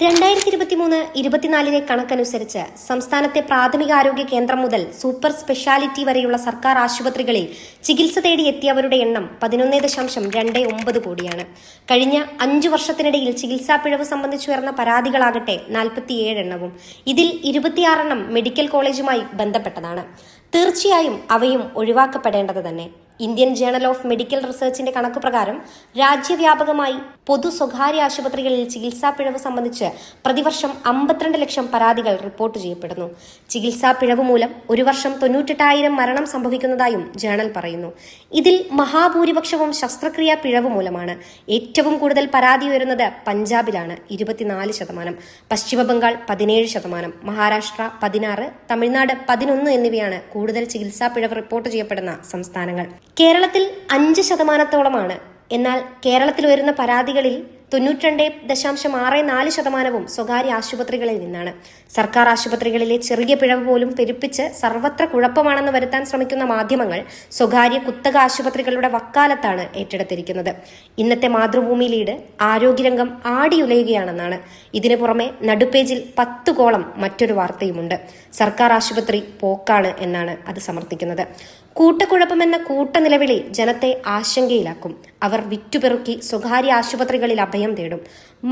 2023-24 കണക്കനുസരിച്ച് സംസ്ഥാനത്തെ പ്രാഥമികാരോഗ്യ കേന്ദ്രം മുതൽ സൂപ്പർ സ്പെഷ്യാലിറ്റി വരെയുള്ള സർക്കാർ ആശുപത്രികളിൽ ചികിത്സ തേടി എത്തിയവരുടെ എണ്ണം 11.29 കോടിയാണ്. കഴിഞ്ഞ 5 വർഷത്തിനിടയിൽ ചികിത്സാ പിഴവ് സംബന്ധിച്ചുയർന്ന പരാതികളാകട്ടെ 47 എണ്ണവും. ഇതിൽ 26 എണ്ണം മെഡിക്കൽ കോളേജുമായി ബന്ധപ്പെട്ടതാണ്. തീർച്ചയായും അവയും ഒഴിവാക്കപ്പെടേണ്ടത് തന്നെ. ഇന്ത്യൻ ജേണൽ ഓഫ് മെഡിക്കൽ റിസർച്ചിന്റെ കണക്കുപ്രകാരം രാജ്യവ്യാപകമായി പൊതു സ്വകാര്യ ആശുപത്രികളിൽ ചികിത്സാ പിഴവ് സംബന്ധിച്ച് പ്രതിവർഷം 52 ലക്ഷം പരാതികൾ റിപ്പോർട്ട് ചെയ്യപ്പെടുന്നു. ചികിത്സാ പിഴവ് മൂലം ഒരു വർഷം 98,000 മരണം സംഭവിക്കുന്നതായും ജേണൽ പറയുന്നു. ഇതിൽ മഹാഭൂരിപക്ഷവും ശസ്ത്രക്രിയാ പിഴവ് മൂലമാണ്. ഏറ്റവും കൂടുതൽ പരാതി ഉയരുന്നത് പഞ്ചാബിലാണ്, 24%, പശ്ചിമബംഗാൾ 17%, മഹാരാഷ്ട്ര 16%, തമിഴ്നാട് 11% എന്നിവയാണ് കൂടുതൽ ചികിത്സാ പിഴവ് റിപ്പോർട്ട് ചെയ്യപ്പെടുന്ന സംസ്ഥാനങ്ങൾ. കേരളത്തിൽ 5%. എന്നാൽ കേരളത്തിൽ വരുന്ന പരാതികളിൽ 92.64% സ്വകാര്യ ആശുപത്രികളിൽ നിന്നാണ്. സർക്കാർ ആശുപത്രികളിലെ ചെറിയ പിഴവ് പോലും പെരുപ്പിച്ച് സർവത്ര കുഴപ്പമാണെന്ന് വരുത്താൻ ശ്രമിക്കുന്ന മാധ്യമങ്ങൾ സ്വകാര്യ കുത്തക ആശുപത്രികളുടെ വക്കാലത്താണ് ഏറ്റെടുത്തിരിക്കുന്നത്. ഇന്നത്തെ മാതൃഭൂമി ലീഡ് ആരോഗ്യരംഗം ആടിയുലയുകയാണെന്നാണ്. ഇതിനു പുറമെ നടുപേജിൽ 10 കോളം മറ്റൊരു വാർത്തയുമുണ്ട്. സർക്കാർ ആശുപത്രി പോക്കാണ് എന്നാണ് അത് സമർത്ഥിക്കുന്നത്. കൂട്ടക്കുഴപ്പമെന്ന കൂട്ടനിലവിളി ജനത്തെ ആശങ്കയിലാക്കും. അവർ വിറ്റുപെറുക്കി സ്വകാര്യ ആശുപത്രികളിൽ അഭയം തേടും.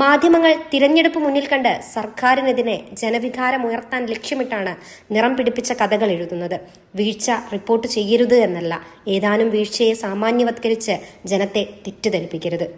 മാധ്യമങ്ങൾ തിരഞ്ഞെടുപ്പ് മുന്നിൽ കണ്ട് സർക്കാരിനെതിരെ ജനവികാരമുയർത്താൻ ലക്ഷ്യമിട്ടാണ് നിറം പിടിപ്പിച്ച കഥകൾ എഴുതുന്നത്. വീഴ്ച റിപ്പോർട്ട് ചെയ്യരുത് എന്നല്ല, ഏതാനും വീഴ്ചയെ സാമാന്യവത്കരിച്ച് ജനത്തെ തെറ്റിദ്ധരിപ്പിക്കരുത്.